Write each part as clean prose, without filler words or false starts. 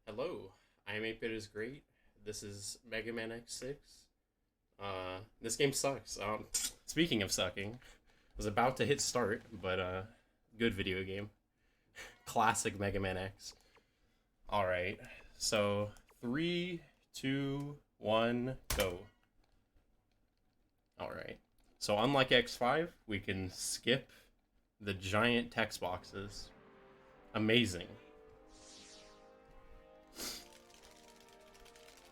Hello, I am 8bitisgr8. This is Mega Man X6. This game sucks. Speaking of sucking, I was about to hit start, but good video game. Classic Mega Man X. Alright, so three, two, one, go. Alright, so unlike X5, we can skip the giant text boxes. Amazing.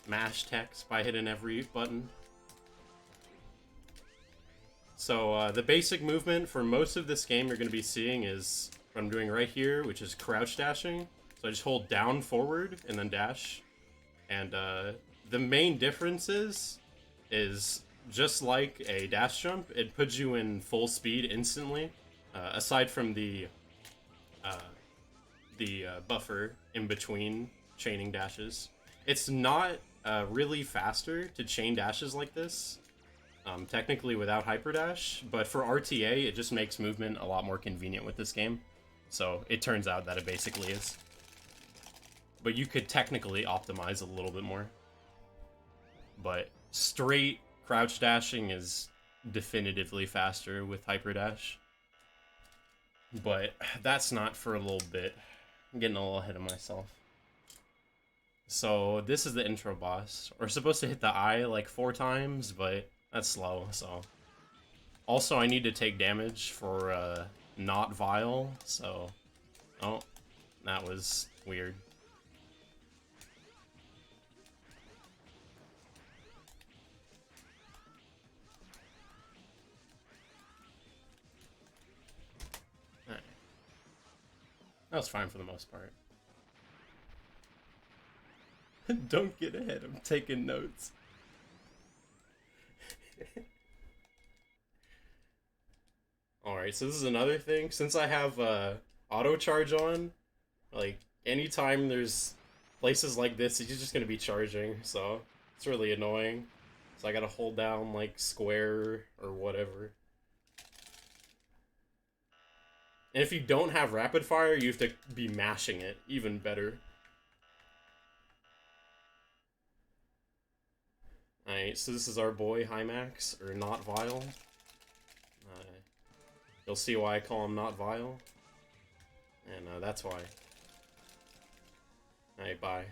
Mash text by hitting every button. So the basic movement for most of this game you're going to be seeing is what I'm doing right here, which is crouch dashing. So I just hold down forward and then dash. And the main difference is just like a dash jump, it puts you in full speed instantly. Aside from the buffer in between chaining dashes. It's not really faster to chain dashes like this, technically without hyperdash, but for RTA it just makes movement a lot more convenient with this game. So it turns out that it basically is. But you could technically optimize a little bit more. But straight crouch dashing is definitively faster with hyperdash. But that's not for a little bit. I'm getting a little ahead of myself. So this is the intro boss. We're supposed to hit the eye like 4 times, but that's slow, so. Also, I need to take damage for not vile, so. Oh, that was weird. Alright. That was fine for the most part. Don't get ahead, I'm taking notes. Alright, so this is another thing. Since I have auto charge on, like anytime there's places like this, you're just gonna be charging, so it's really annoying. So I gotta hold down like square or whatever. And if you don't have rapid fire, you have to be mashing it even better. Alright, so this is our boy Hymax, or Not Vile. You'll see why I call him Not Vile. And that's why. Alright, bye.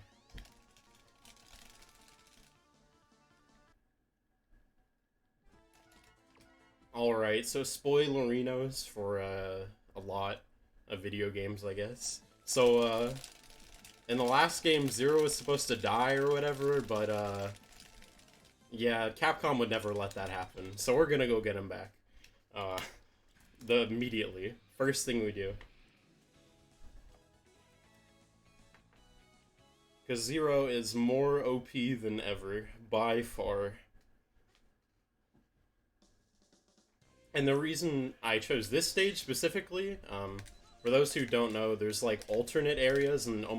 Alright, so spoilerinos for a lot of video games, I guess. So, in the last game, Zero was supposed to die or whatever, but, yeah, Capcom would never let that happen. So we're gonna go get him back. Immediately. First thing we do. Because Zero is more OP than ever, by far. And the reason I chose this stage specifically, for those who don't know, there's like alternate areas in not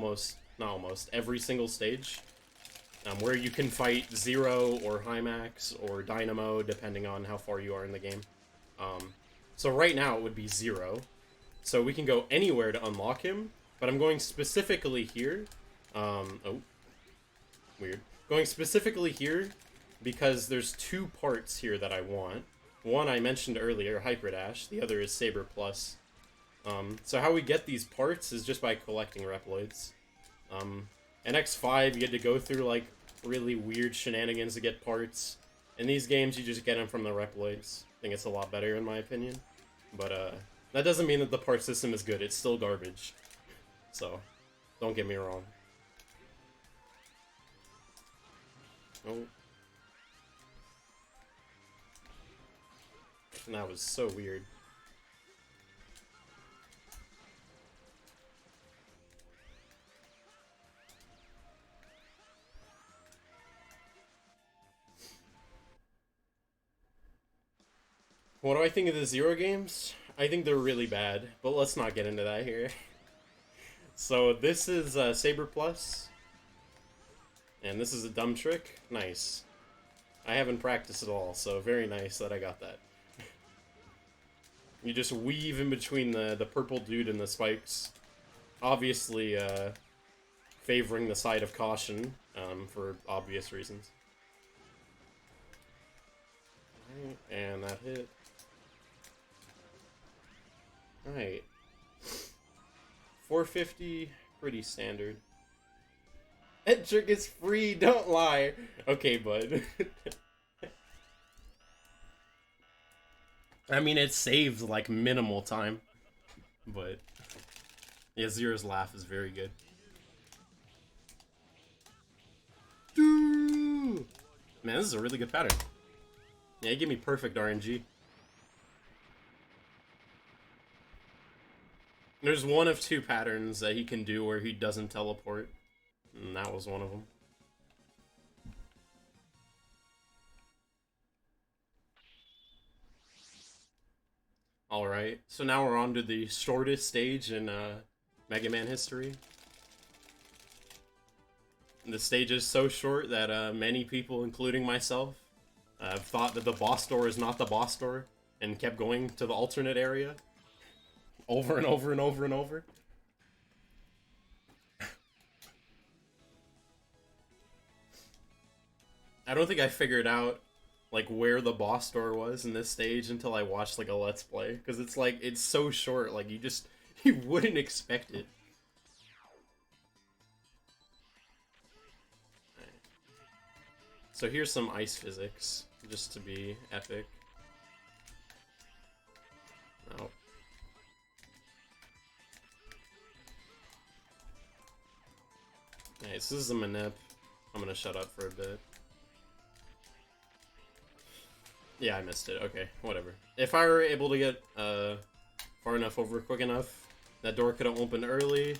almost, every single stage. Where you can fight Zero or Hymax or Dynamo, depending on how far you are in the game. So right now it would be Zero. So we can go anywhere to unlock him, but I'm going specifically here. Oh, weird. Going specifically here because there's 2 parts here that I want. One I mentioned earlier, Hyperdash. The other is Saber Plus. So how we get these parts is just by collecting Reploids. In X5, you get to go through, like, really weird shenanigans to get parts. In these games, you just get them from the Reploids. I think it's a lot better, in my opinion. But, that doesn't mean that the part system is good. It's still garbage. So, don't get me wrong. Oh. And that was so weird. What do I think of the Zero games? I think they're really bad, but let's not get into that here. So this is Saber Plus, and this is a dumb trick. Nice. I haven't practiced at all, so very nice that I got that. You just weave in between the purple dude and the spikes. Obviously, favoring the side of caution, for obvious reasons. Alright, and that hit. Alright. 450, pretty standard. That trick is free, don't lie! Okay, bud. I mean, it saved, like, minimal time. But, yeah, Zero's laugh is very good. Man, this is a really good pattern. Yeah, it gave me perfect RNG. There's one of two patterns that he can do where he doesn't teleport. And that was one of them. Alright, so now we're on to the shortest stage in Mega Man history. The stage is so short that many people, including myself, thought that the boss door is not the boss door and kept going to the alternate area over and over and over and over. I don't think I figured out like where the boss door was in this stage until I watched like a Let's Play, because it's like it's so short, like you wouldn't expect it. So here's some ice physics, just to be epic. Oh. Alright, so this is a manip. I'm gonna shut up for a bit. Yeah, I missed it. Okay, whatever. If I were able to get far enough over quick enough, that door could have opened early,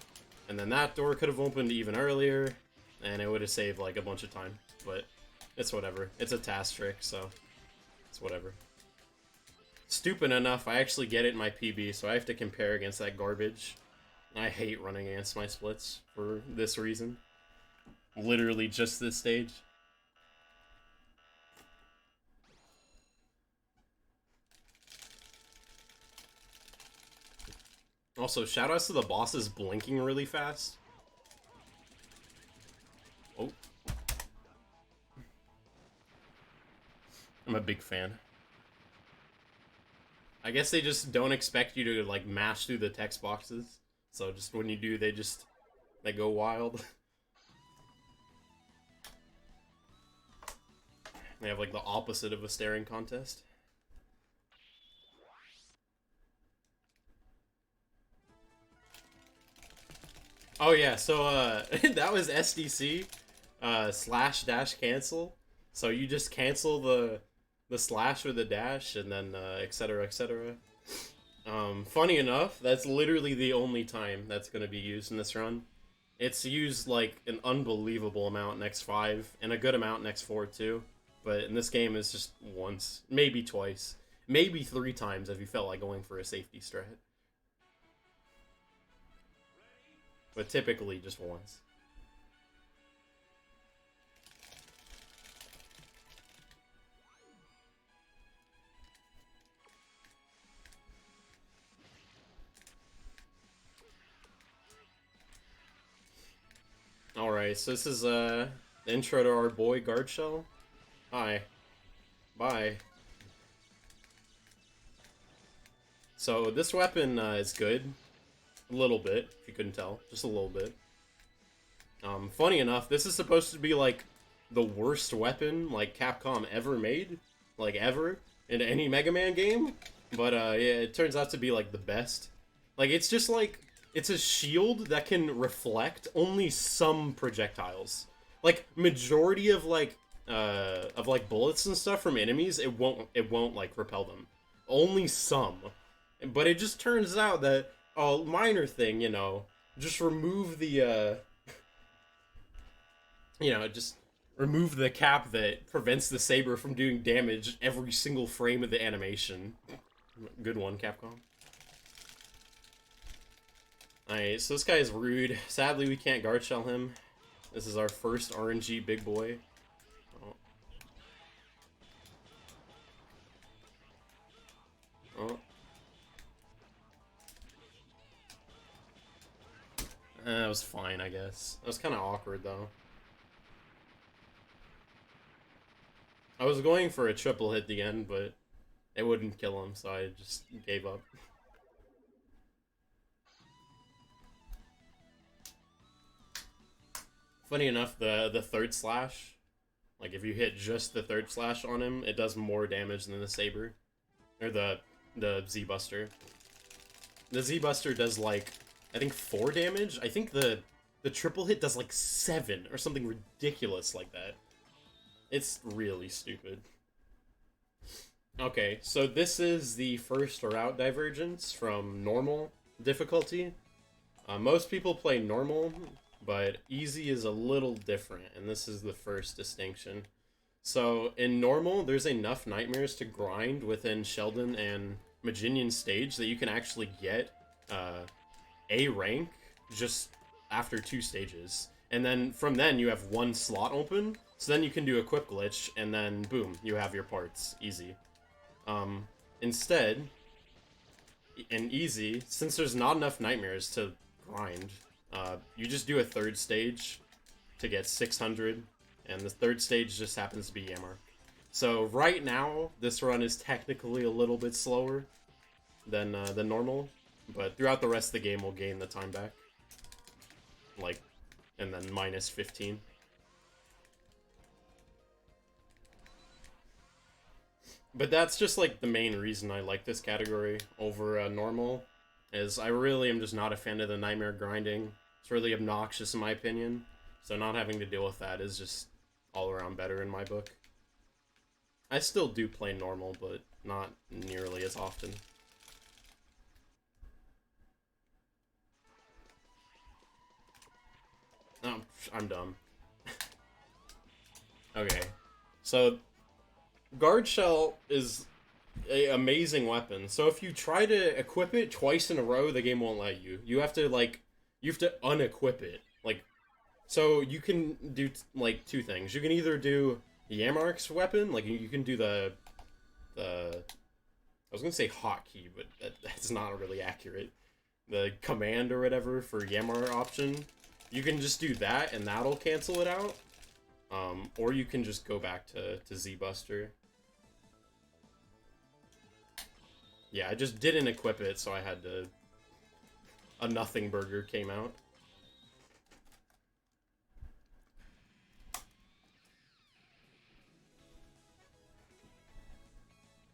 and then that door could have opened even earlier, and it would have saved like a bunch of time. But it's whatever. It's a task trick, so it's whatever. Stupid enough, I actually get it in my PB, so I have to compare against that garbage. I hate running against my splits for this reason. Literally just this stage. Also, shoutouts to the bosses blinking really fast. Oh. I'm a big fan. I guess they just don't expect you to, like, mash through the text boxes. So just when you do, they go wild. They have, like, the opposite of a staring contest. Oh yeah, so that was SDC slash dash cancel. So you just cancel the slash or the dash, and then etc etc. Funny enough, that's literally the only time that's gonna be used in this run. It's used like an unbelievable amount in X5 and a good amount in X4 too. But in this game, it's just once, maybe twice, maybe 3 times if you felt like going for a safety strat. But typically just once. Alright, so this is the intro to our boy Guard Shell. Hi. Bye. So this weapon is good. A little bit, if you couldn't tell. Just a little bit. Funny enough, this is supposed to be like the worst weapon like Capcom ever made. Like ever. In any Mega Man game. But yeah, it turns out to be like the best. Like it's just like, it's a shield that can reflect only some projectiles. Like majority of like bullets and stuff from enemies, it won't like repel them. Only some. But it just turns out that a minor thing, you know, just remove the you know, just remove the cap that prevents the saber from doing damage every single frame of the animation. Good one, Capcom. Alright, so this guy is rude. Sadly, we can't guard shell him. This is our first RNG big boy. Oh. Oh. It was fine, I guess. It was kind of awkward, though. I was going for a triple hit at the end, but it wouldn't kill him, so I just gave up. Funny enough, the third slash, like if you hit just the third slash on him, it does more damage than the saber, or the Z Buster. The Z Buster does like I think 4 damage. I think the triple hit does like 7 or something ridiculous like that. It's really stupid. Okay, so this is the first route divergence from normal difficulty. Most people play normal, but easy is a little different, and this is the first distinction. So in normal, there's enough nightmares to grind within Sheldon and Maginian stage that you can actually get A rank just after 2 stages. And then from then you have 1 slot open, so then you can do equip glitch, and then boom, you have your parts. Easy. Instead, in easy, since there's not enough nightmares to grind, you just do a 3rd stage to get 600, and the 3rd stage just happens to be Yammer. So right now, this run is technically a little bit slower than normal, but throughout the rest of the game, we'll gain the time back. Like, and then minus 15. But that's just like the main reason I like this category over normal, is I really am just not a fan of the nightmare grinding. It's really obnoxious in my opinion, so not having to deal with that is just all around better in my book. I still do play normal, but not nearly as often. Oh, I'm dumb. Okay, so Guard Shell is an amazing weapon. So if you try to equip it twice in a row, the game won't let you. You have to unequip it. Like, so you can do like 2 things. You can either do Yamark's weapon, like you can do the I was gonna say hotkey, but that's not really accurate. The command or whatever for Yamar option, you can just do that and that'll cancel it out. Or you can just go back to Z Buster. Yeah, I just didn't equip it, so I had to... A nothing burger came out.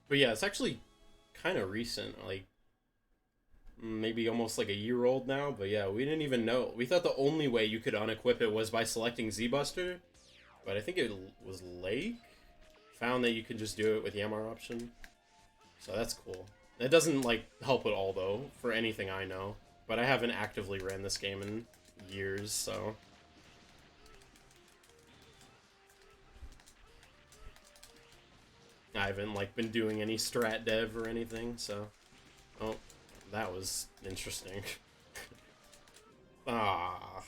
But yeah, it's actually kind of recent, like maybe almost like a year old now, but yeah, we didn't even know. We thought the only way you could unequip it was by selecting Z Buster, but I think it was Lake found that you could just do it with Yamar option. So that's cool. It doesn't like help at all though, for anything I know, but I haven't actively ran this game in years, so I haven't like been doing any strat dev or anything, so oh, that was interesting. Ah.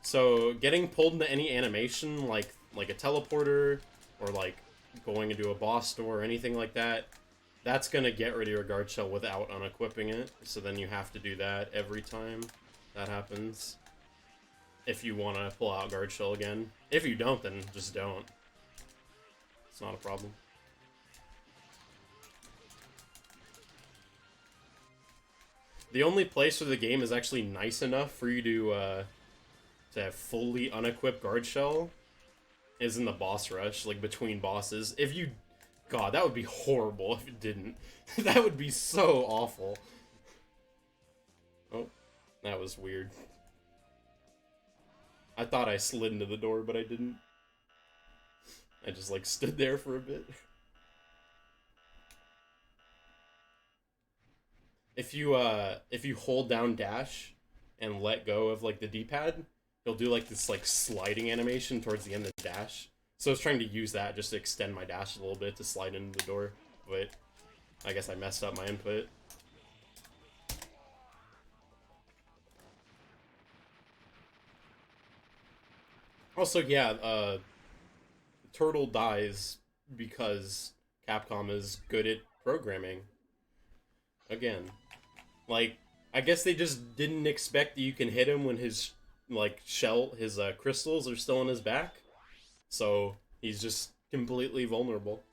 So getting pulled into any animation like a teleporter or like going into a boss door or anything like that, that's gonna get rid of your guard shell without unequipping it. So then you have to do that every time that happens. If you want to pull out guard shell again. If you don't, then just don't. It's not a problem. The only place where the game is actually nice enough for you to have fully unequipped guard shell is in the boss rush, like between bosses. If you... God, that would be horrible if it didn't. That would be so awful. Oh, that was weird. I thought I slid into the door, but I didn't. I just, like, stood there for a bit. If you hold down dash and let go of, like, the D-pad, he'll do, like, this, like, sliding animation towards the end of the dash. So I was trying to use that just to extend my dash a little bit to slide into the door, but I guess I messed up my input. Also, yeah, Turtle dies because Capcom is good at programming. Again. Like, I guess they just didn't expect that you can hit him when his like his crystals are still on his back. So he's just completely vulnerable.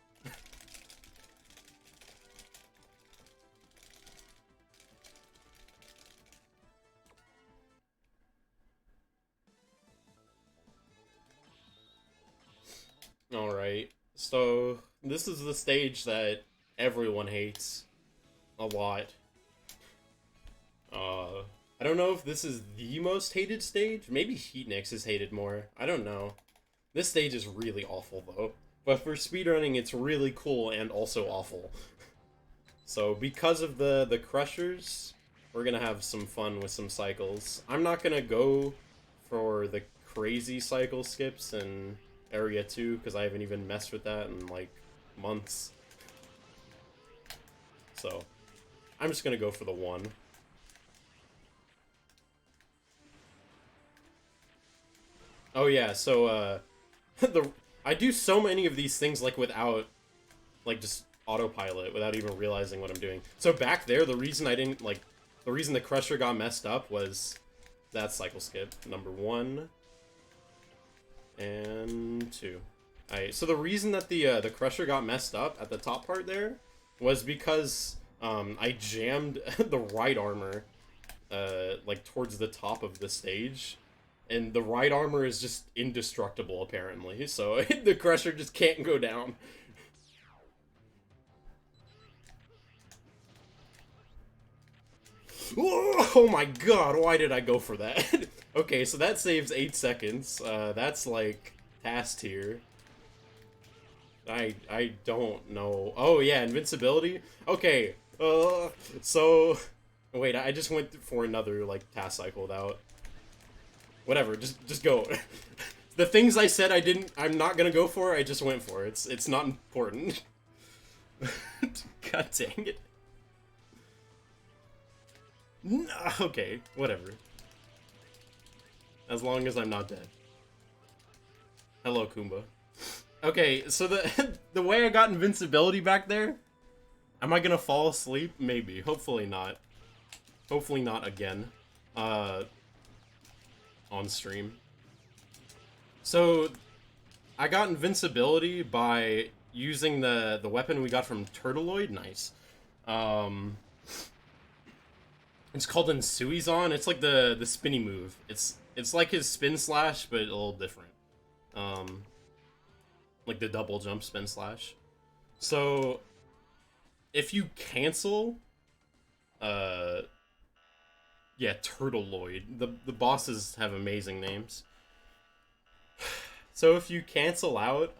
Alright, so this is the stage that everyone hates a lot. I don't know if this is the most hated stage. Maybe Heatnix is hated more. I don't know. This stage is really awful, though. But for speedrunning, it's really cool and also awful. So because of the crushers, we're gonna have some fun with some cycles. I'm not gonna go for the crazy cycle skips in Area 2, because I haven't even messed with that in, like, months. So, I'm just gonna go for the one. Oh yeah, so, I do so many of these things, like, without, like, just autopilot, without even realizing what I'm doing. So back there, the reason the crusher got messed up was that cycle skip. Number 1 and 2. Alright, so the reason that the crusher got messed up at the top part there was because I jammed the right armor like towards the top of the stage, and the right armor is just indestructible apparently, so the crusher just can't go down. Oh my god, why did I go for that? Okay, so that saves 8 seconds. That's like task tier. I don't know. Oh yeah, invincibility? Okay, so... Wait, I just went for another, like, task cycle without... Whatever, just go. The things I said I'm not gonna go for, I just went for. It's not important. God dang it. Okay, whatever. As long as I'm not dead. Hello, Kumba. Okay, so the way I got invincibility back there, am I gonna fall asleep? Maybe. Hopefully not. Hopefully not again. On stream. So, I got invincibility by using the weapon we got from Turtleoid. Nice. It's called Insuizon. It's like the spinny move. It's like his spin slash, but a little different. Like the double jump spin slash. So if you cancel yeah, Turtleoid. The bosses have amazing names. So if you cancel out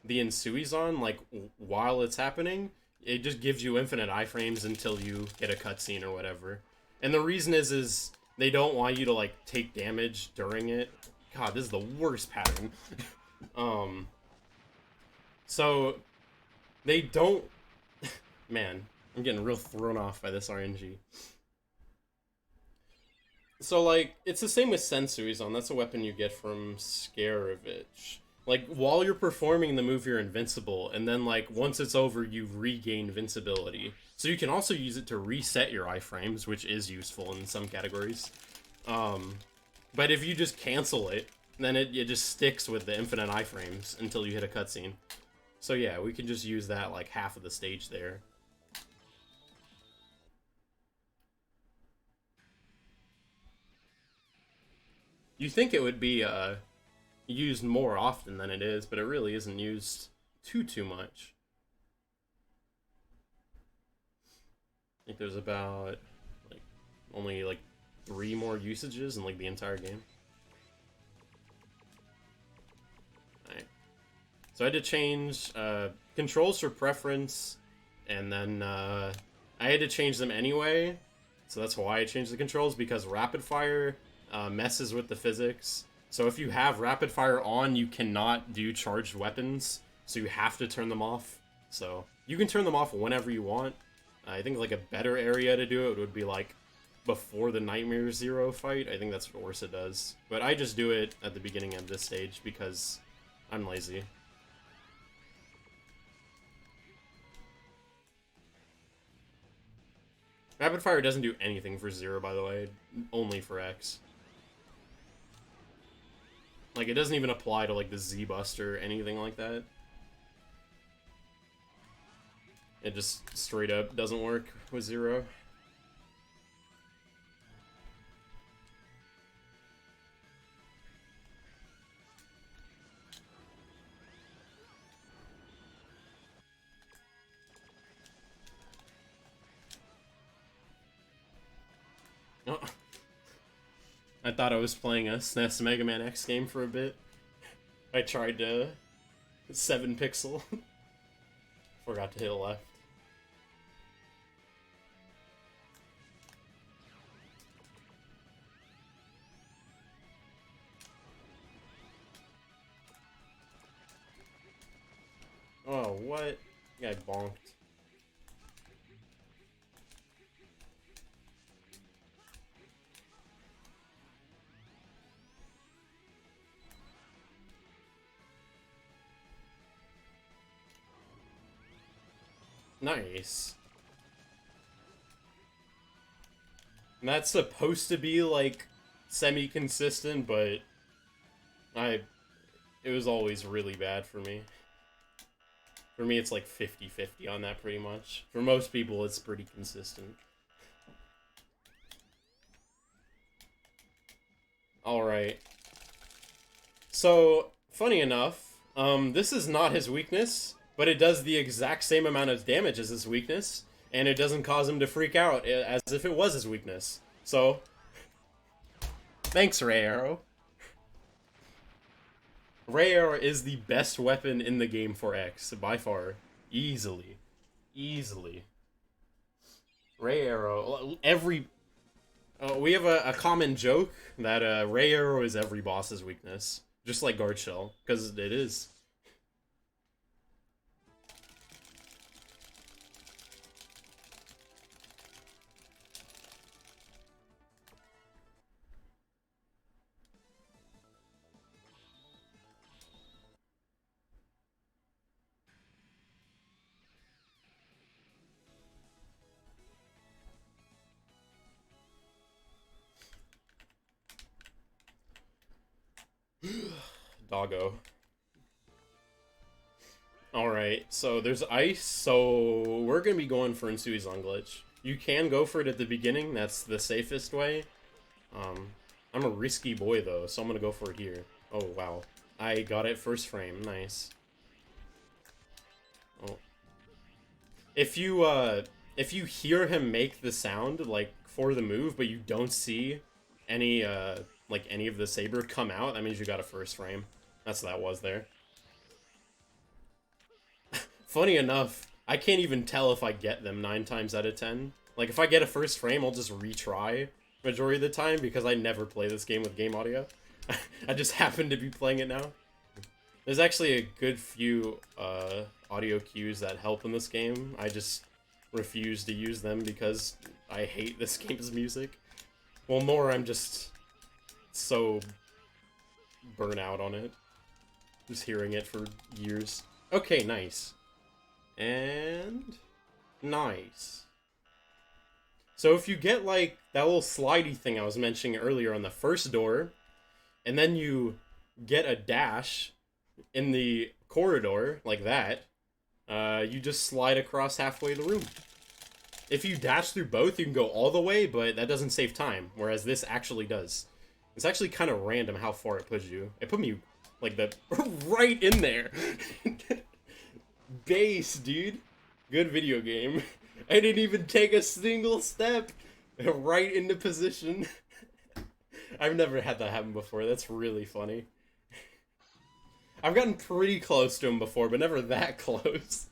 the Insuizon, like while it's happening, it just gives you infinite iframes until you get a cutscene or whatever. And the reason is they don't want you to like take damage during it. God, this is the worst pattern. So they don't. Man, I'm getting real thrown off by this RNG. So like it's the same with Sensuizon. That's a weapon you get from Scaravich. Like, while you're performing the move, you're invincible, and then, like, once it's over, you regain invincibility. So you can also use it to reset your iframes, which is useful in some categories. But if you just cancel it, then it just sticks with the infinite iframes until you hit a cutscene. So yeah, we can just use that, like, half of the stage there. You think it would be, used more often than it is, but it really isn't used too much. I think there's about like only like 3 more usages in like the entire game. Alright. So I had to change controls for preference, and then I had to change them anyway. So that's why I changed the controls, because rapid fire messes with the physics. So if you have rapid fire on, you cannot do charged weapons, so you have to turn them off. So you can turn them off whenever you want. I think like a better area to do it would be like before the Nightmare Zero fight. I think that's what Orsa does. But I just do it at the beginning of this stage because I'm lazy. Rapid Fire doesn't do anything for Zero, by the way. Only for X. Like, it doesn't even apply to, like, the Z-Buster or anything like that. It just straight up doesn't work with Zero. Oh. I thought I was playing a SNES Mega Man X game for a bit. I tried to 7 pixel. Forgot to hit left. Oh, what? Guy bonked. Nice. And that's supposed to be, like, semi-consistent, but it was always really bad for me. For me, it's like 50-50 on that, pretty much. For most people, it's pretty consistent. Alright. So, funny enough, this is not his weakness, but it does the exact same amount of damage as his weakness, and it doesn't cause him to freak out as if it was his weakness. So, thanks, Ray Arrow. Ray Arrow is the best weapon in the game for X, by far. Easily. Easily. Ray Arrow, we have a common joke that Ray Arrow is every boss's weakness. Just like Guard Shell, because it is. Doggo. Alright, so there's ice, so we're gonna be going for Ensui's on glitch. You can go for it at the beginning, that's the safest way. I'm a risky boy though, so I'm gonna go for it here. Oh wow. I got it first frame, nice. Oh. If you hear him make the sound, like, for the move, but you don't see any, like, any of the saber come out, that means you got a first frame. That's what that was there. Funny enough, I can't even tell if I get them 9 times out of 10. Like, if I get a first frame, I'll just retry majority of the time, because I never play this game with game audio. I just happen to be playing it now. There's actually a good few audio cues that help in this game. I just refuse to use them because I hate this game's music. Well, more I'm just so burnt out on it. Just hearing it for years. Okay, nice. And nice. So if you get, like, that little slidey thing I was mentioning earlier on the first door, and then you get a dash in the corridor, like that, you just slide across halfway the room. If you dash through both, you can go all the way, but that doesn't save time, whereas this actually does. It's actually kind of random how far it puts you. It put me, like, right in there. Base, dude. Good video game. I didn't even take a single step. Right into position. I've never had that happen before. That's really funny. I've gotten pretty close to him before, but never that close.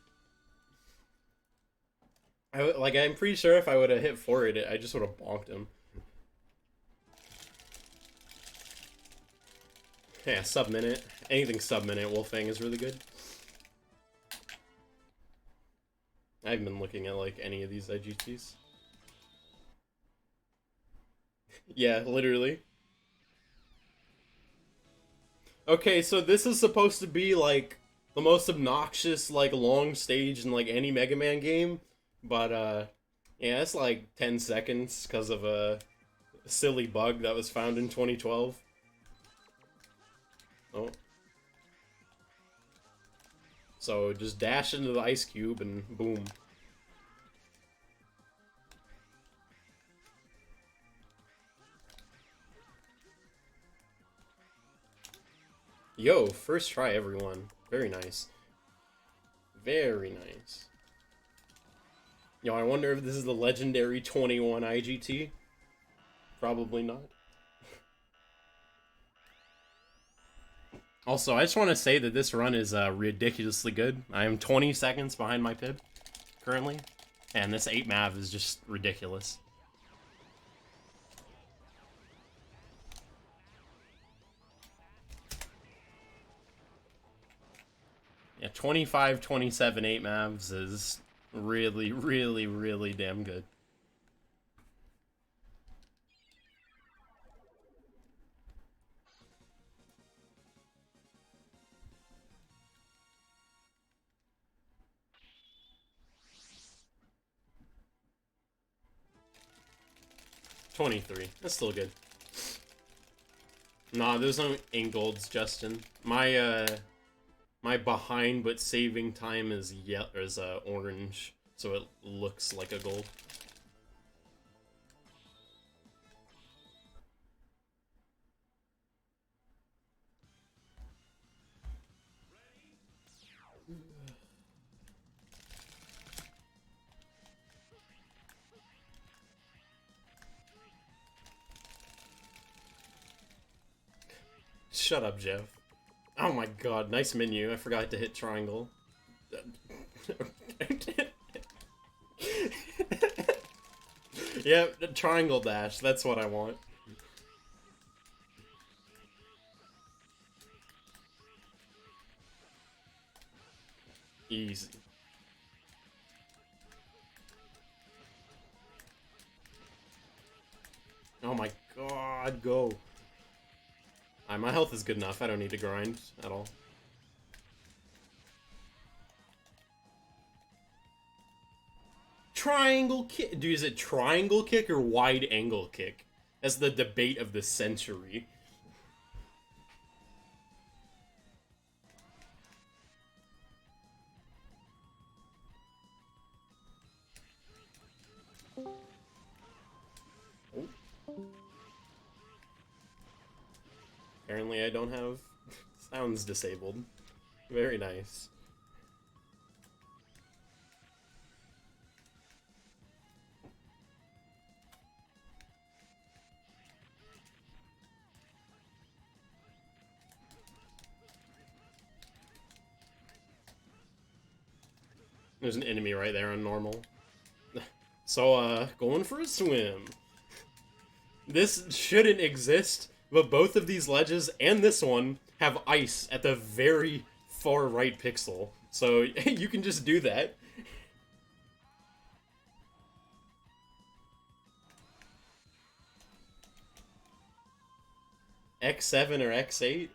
I'm pretty sure if I would have hit forward, I just would have bonked him. Yeah, sub-minute. Anything sub-minute Wolfang is really good. I haven't been looking at, like, any of these IGTs. Yeah, literally. Okay, so this is supposed to be, like, the most obnoxious, like, long stage in, like, any Mega Man game. But, Yeah, it's like 10 seconds because of a silly bug that was found in 2012. Oh. So just dash into the ice cube and boom. Yo, first try everyone. Very nice. Very nice. Yo, I wonder if this is the legendary 21 IGT. Probably not. Also, I just want to say that this run is ridiculously good. I am 20 seconds behind my Pib currently, and this 8 Mav is just ridiculous. Yeah, 25, 27, 8 Mavs is really, really, really damn good. $23. That's still good. Nah, there's no 8 golds, Justin. My behind but saving time is orange, so it looks like a gold. Shut up, Jeff. Oh my god, nice menu. I forgot to hit triangle. Yep, triangle dash. That's what I want. Easy. Oh my god, go. My health is good enough. I don't need to grind at all. Triangle kick. Dude, is it triangle kick or wide angle kick? That's the debate of the century. Apparently I don't have sounds disabled. Very nice. There's an enemy right there on normal. So, going for a swim. This shouldn't exist, but both of these ledges and this one have ice at the very far right pixel. So, you can just do that. X7 or X8?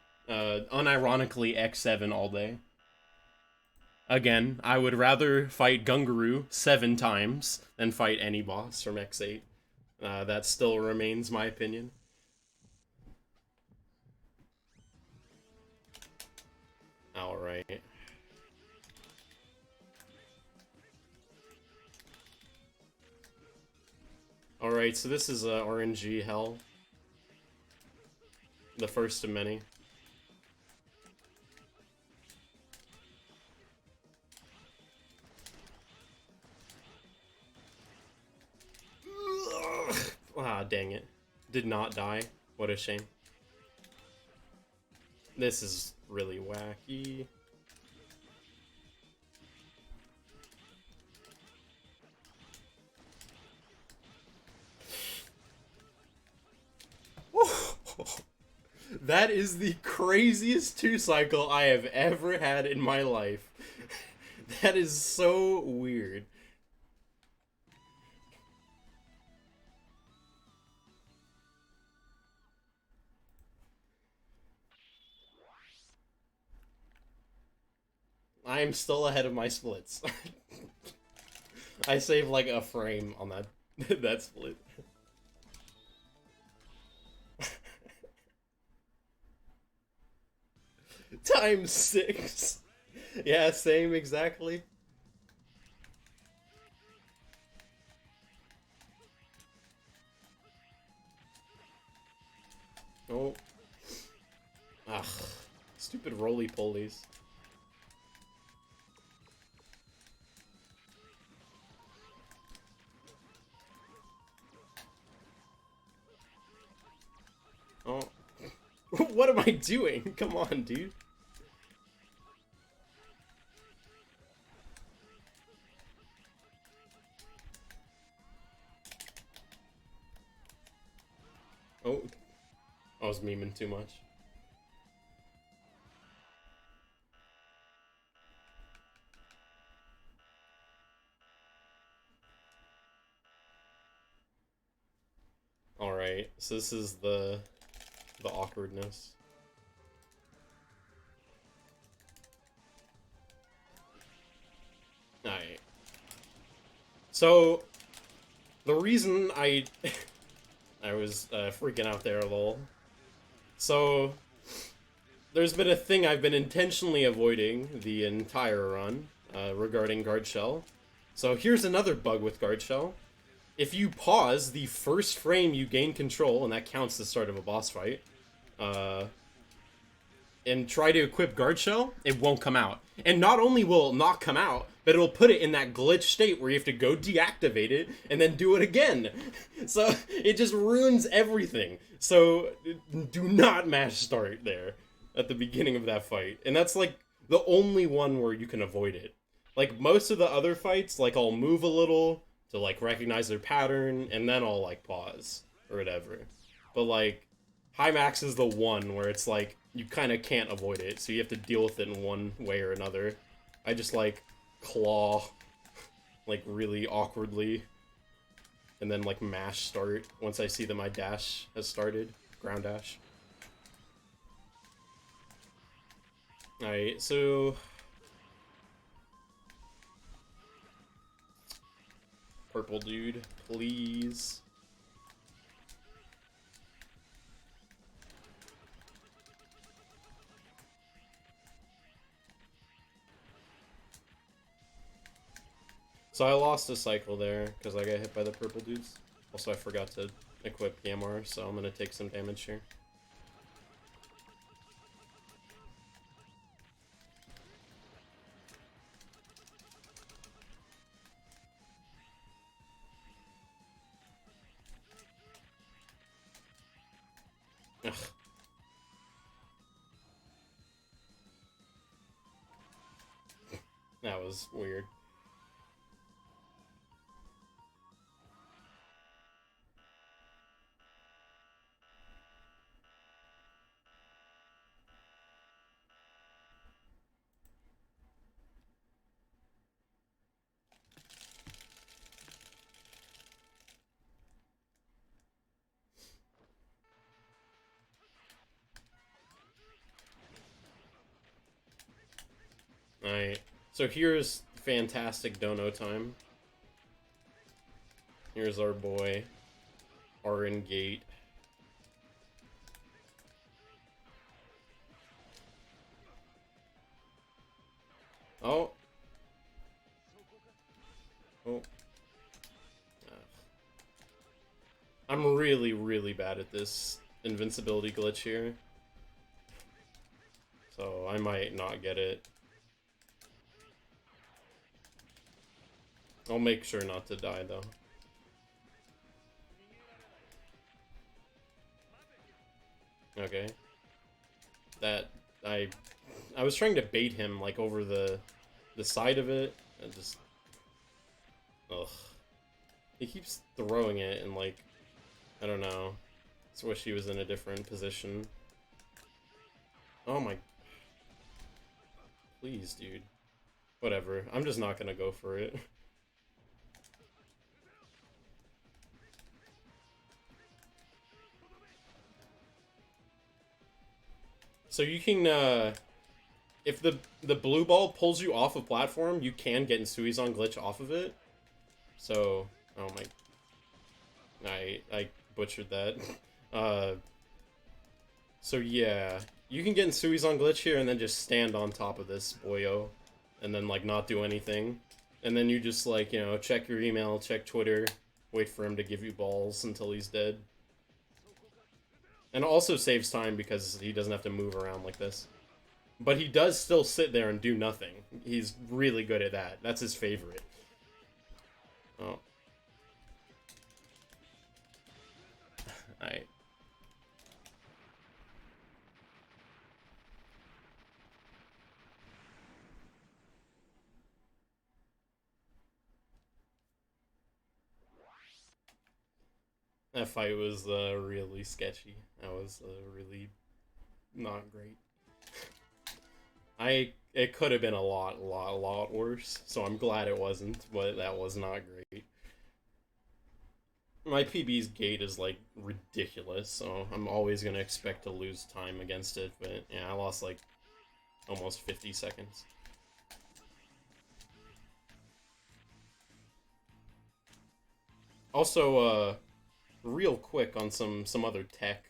Unironically, X7 all day. Again, I would rather fight Gungaroo 7 times than fight any boss from X8. That still remains my opinion. Alright. Alright, so this is RNG Hell. The first of many. Ah, dang it. Did not die. What a shame. This is really wacky. That is the craziest 2-cycle I have ever had in my life. That is so weird. I am still ahead of my splits. I saved like a frame on that that split. Times 6. Yeah, same exactly. Oh. Ugh. Stupid roly-polies. Oh. What am I doing? Come on, dude. Oh. I was memeing too much. Alright, so this is the awkwardness. Alright. So, the reason I I was freaking out there a little. So, there's been a thing I've been intentionally avoiding the entire run regarding guard shell. So here's another bug with guard shell. If you pause the first frame you gain control, and that counts the start of a boss fight, and try to equip guard shell, it won't come out. And not only will it not come out, but it'll put it in that glitch state where you have to go deactivate it and then do it again. So it just ruins everything. So do not mash start there at the beginning of that fight. And that's like the only one where you can avoid it. Like most of the other fights, like I'll move a little to like recognize their pattern and then I'll like pause or whatever. But like High Max is the one where it's like you kind of can't avoid it, so you have to deal with it in one way or another. I just like claw like really awkwardly and then like mash start once I see that my dash has started. Ground dash. Alright, so purple dude, please. So I lost a cycle there because I got hit by the purple dudes. Also, I forgot to equip Yamar, so I'm gonna take some damage here. Ugh. That was weird. Alright, so here's fantastic dono time. Here's our boy, Arin Gate. Oh. Oh. I'm really, really bad at this invincibility glitch here. So I might not get it. I'll make sure not to die, though. Okay. That, I was trying to bait him, like, over the side of it, and just... Ugh. He keeps throwing it, and, like, I don't know. Just wish he was in a different position. Oh my... Please, dude. Whatever. I'm just not gonna go for it. So you can, if the blue ball pulls you off a platform, you can get in Suizon glitch off of it. So, oh my, I butchered that. uh, so yeah, you can get in Suizan glitch here and then just stand on top of this boyo, and then like not do anything, and then you just like, you know, check your email, check Twitter, wait for him to give you balls until he's dead. And it also saves time because he doesn't have to move around like this. But he does still sit there and do nothing. He's really good at that. That's his favorite. Oh. Alright. That fight was really sketchy. That was really not great. It could have been a lot worse. So I'm glad it wasn't, but that was not great. My PB's gate is like ridiculous, so I'm always gonna expect to lose time against it. But yeah, I lost like almost 50 seconds. Also, real quick on some other tech.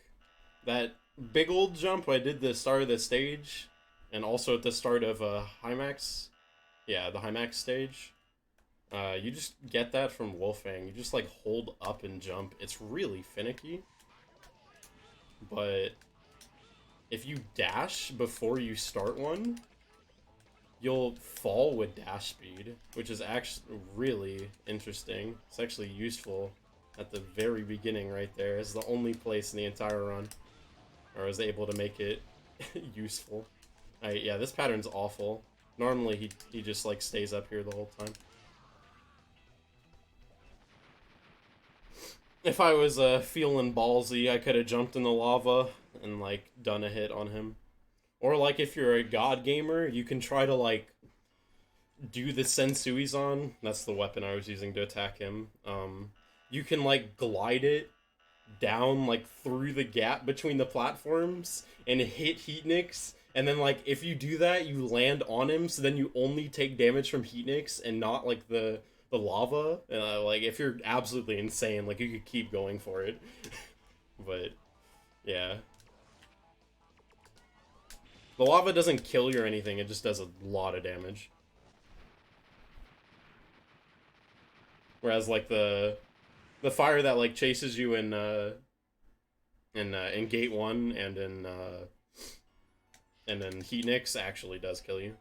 That big old jump I did the start of the stage, and also at the start of Hymax. Yeah, the Hymax stage. You just get that from Wolfang. You just like hold up and jump. It's really finicky. But if you dash before you start one, you'll fall with dash speed, which is actually really interesting. It's actually useful at the very beginning right there. It's the only place in the entire run where I was able to make it useful. Yeah, this pattern's awful. Normally he just like stays up here the whole time. If I was feeling ballsy, I could have jumped in the lava and like done a hit on him. Or like if you're a god gamer, you can try to like do the Sensuizan. That's the weapon I was using to attack him. You can like glide it down like through the gap between the platforms and hit Heatniks. And then like if you do that, you land on him, so then you only take damage from Heatniks and not like the lava. Like if you're absolutely insane, like you could keep going for it. But yeah. The lava doesn't kill you or anything, it just does a lot of damage. Whereas like the fire that like chases you in Gate 1 and then Heatniks actually does kill you.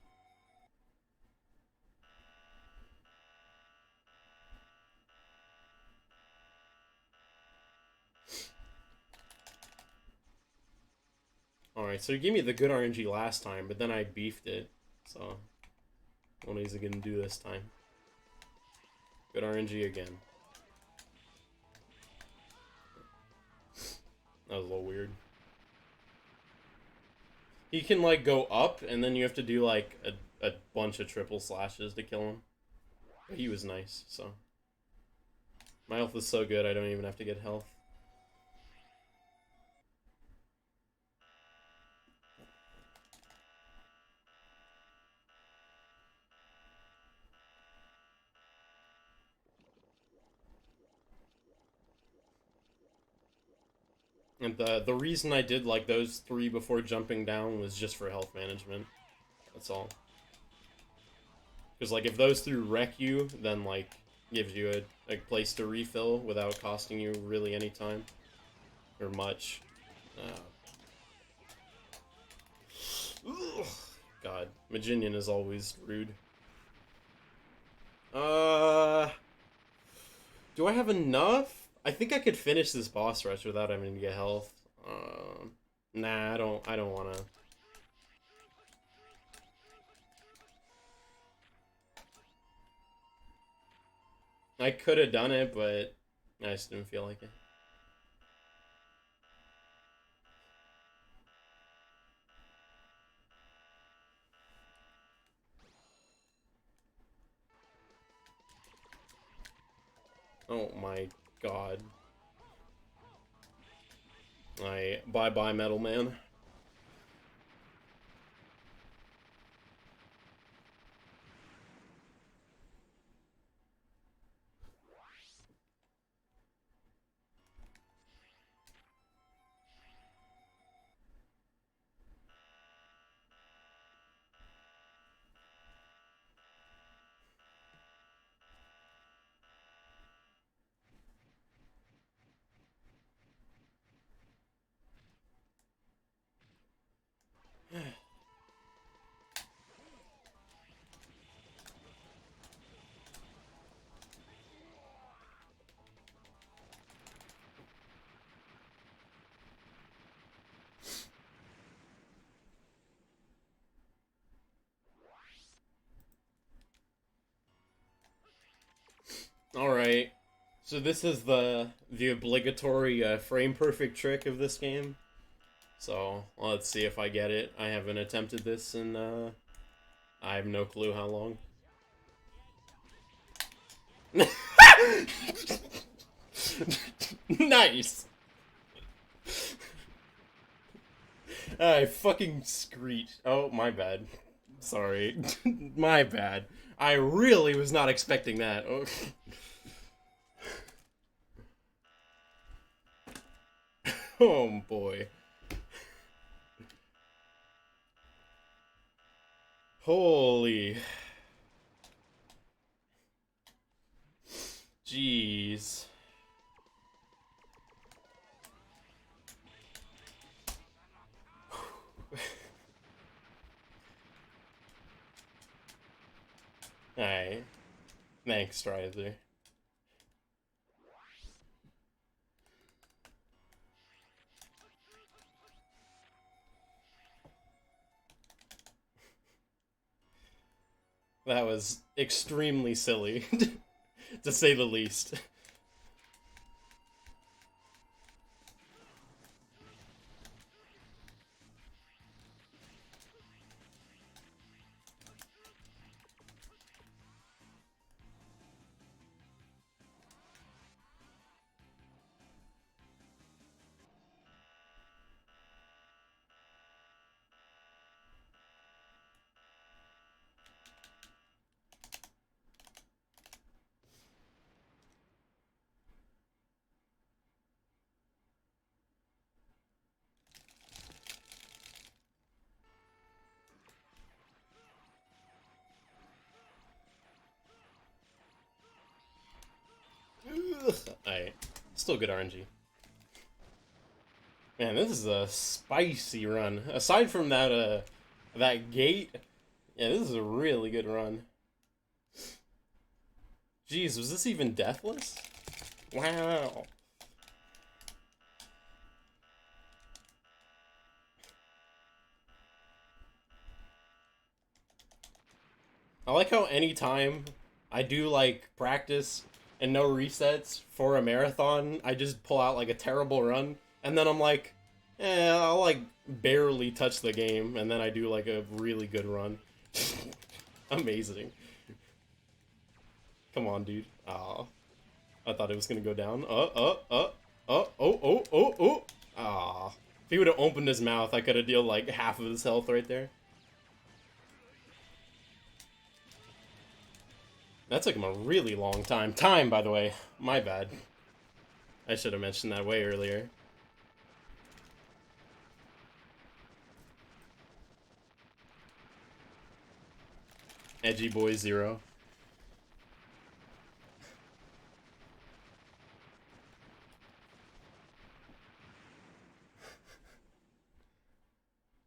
Alright, so you gave me the good RNG last time, but then I beefed it. So, what is it gonna do this time? Good RNG again. That was a little weird. He can, like, go up, and then you have to do, like, a bunch of triple slashes to kill him. But he was nice, so. My health is so good, I don't even have to get health. And the reason I did, like, those 3 before jumping down was just for health management. That's all. Because, like, if those 3 wreck you, then, like, gives you a place to refill without costing you really any time. Or much. God, Maginian is always rude. Do I have enough? I think I could finish this boss rush without having to get health. Nah, I don't wanna. I could have done it, but I just didn't feel like it. Oh my god. Bye-bye, Metal Man. Alright. So this is the obligatory frame perfect trick of this game. So let's see if I get it. I haven't attempted this in I have no clue how long. Nice. I fucking screech. Oh, my bad. Sorry. My bad. I really was not expecting that. Oh, oh boy. Holy. Jeez. Alright. Thanks, Strider. That was extremely silly, to say the least. Alright. Still good RNG. Man, this is a spicy run. Aside from that gate, yeah, this is a really good run. Jeez, was this even deathless? Wow. I like how anytime I do like practice and no resets for a marathon, I just pull out like a terrible run, and then I'm like, I'll like barely touch the game, and then I do like a really good run. Amazing. Come on, dude. Aw. I thought it was gonna go down. Oh. Aw. If he would have opened his mouth, I could have dealt like half of his health right there. That took him a really long time. Time, by the way. My bad. I should have mentioned that way earlier. Edgy Boy 0.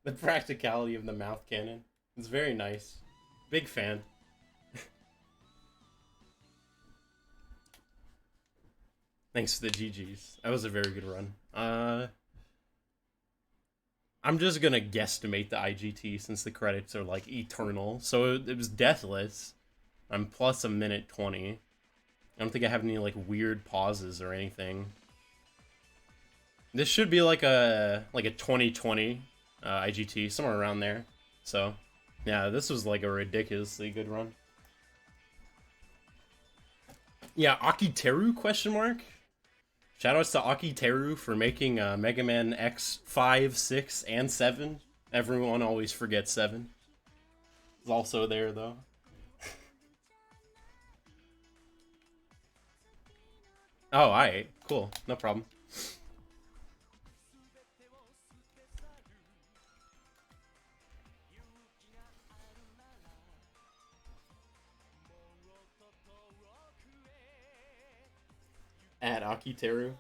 The practicality of the mouth cannon. It's very nice. Big fan. Thanks for the GGs. That was a very good run. I'm just gonna guesstimate the IGT since the credits are like eternal. So it was deathless. I'm plus a minute 20. I don't think I have any like weird pauses or anything. This should be like a 2020 IGT, somewhere around there. So yeah, this was like a ridiculously good run. Yeah, Akiteru question mark? Shoutouts to Akiteru for making Mega Man X 5, 6, and 7. Everyone always forgets 7. It's also there though. Oh, alright. Cool. No problem. At Akiteru.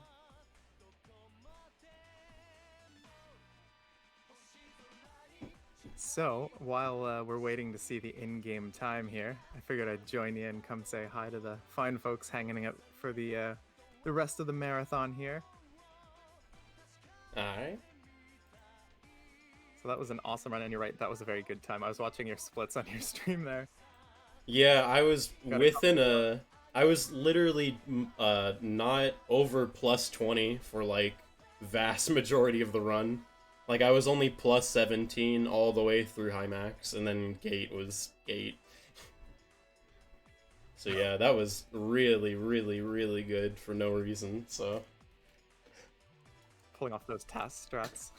So, while we're waiting to see the in-game time here, I figured I'd join you and come say hi to the fine folks hanging out for the rest of the marathon here. Alright. So that was an awesome run, and you're right, that was a very good time. I was watching your splits on your stream there. Yeah, I was within a I was literally not over plus 20 for like vast majority of the run. Like I was only plus 17 all the way through high max, and then gate was gate. So yeah, that was really, really, really good for no reason. So Pulling off those task strats.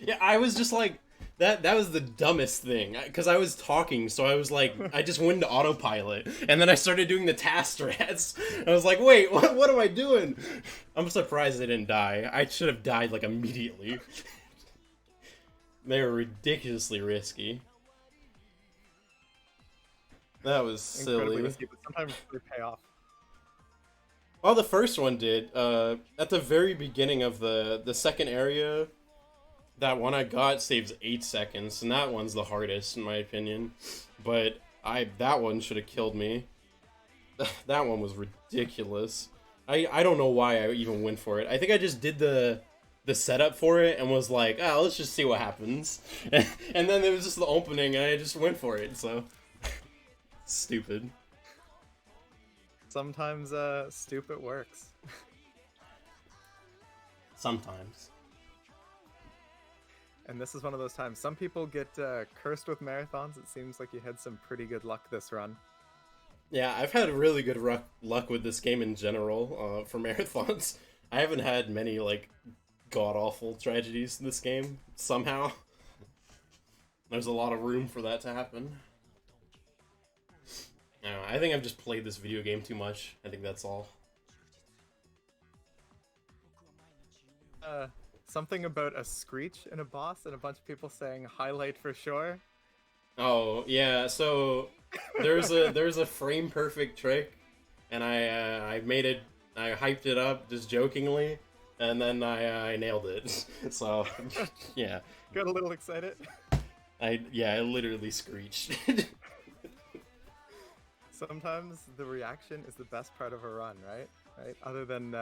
yeah, I was just like that was the dumbest thing because I was talking, so I was like I just went into autopilot, and then I started doing the task strats. I was like, wait, what am I doing? I'm surprised I didn't die. I should have died like immediately. They were ridiculously risky. That was Incredibly silly. risky, but sometimes they pay off. Well, the first one did. At the very beginning of the second area, that one I got saves 8 seconds, and that one's the hardest in my opinion. But that one should have killed me. That one was ridiculous. I don't know why I even went for it. I think I just did the setup for it and was like, oh, let's just see what happens. And then it was just the opening, and I just went for it. So stupid. Sometimes stupid works. Sometimes. And this is one of those times. Some people get cursed with marathons. It seems like you had some pretty good luck this run. Yeah, I've had really good luck with this game in general for marathons. I haven't had many, like, god-awful tragedies in this game, somehow. There's a lot of room for that to happen. I don't know, I think I've just played this video game too much. I think that's all. Something about a screech in a boss and a bunch of people saying highlight for sure. Oh, yeah, so there's a frame perfect trick, and I made it, I hyped it up just jokingly, and then I nailed it. So, yeah. Got a little excited. I literally screeched. Sometimes the reaction is the best part of a run, right? Right? Other than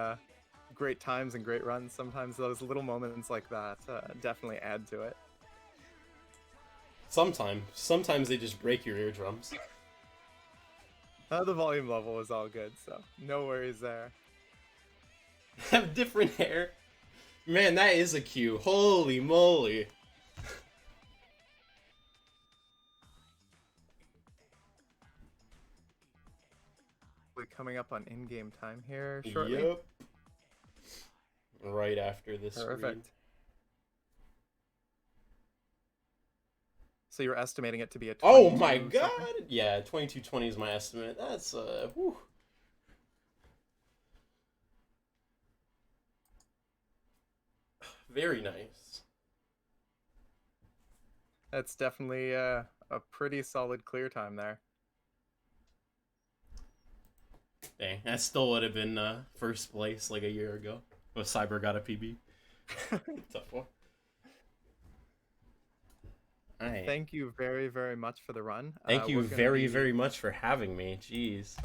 great times and great runs, sometimes those little moments like that definitely add to it. Sometimes they just break your eardrums. The volume level was all good, so no worries there. Have different hair. Man, that is a cue. Holy moly. We're coming up on in-game time here shortly. Yep. Right after this. Perfect. Screen. So you're estimating it to be a 22 Oh my god! something? Yeah, 2220 is my estimate. That's whew. Very nice. That's definitely a pretty solid clear time there. Dang, that still would have been first place like a year ago. If Cyber got a PB. Tough one. Thank you very, very much for the run. Thank you very, very much for having me. Jeez.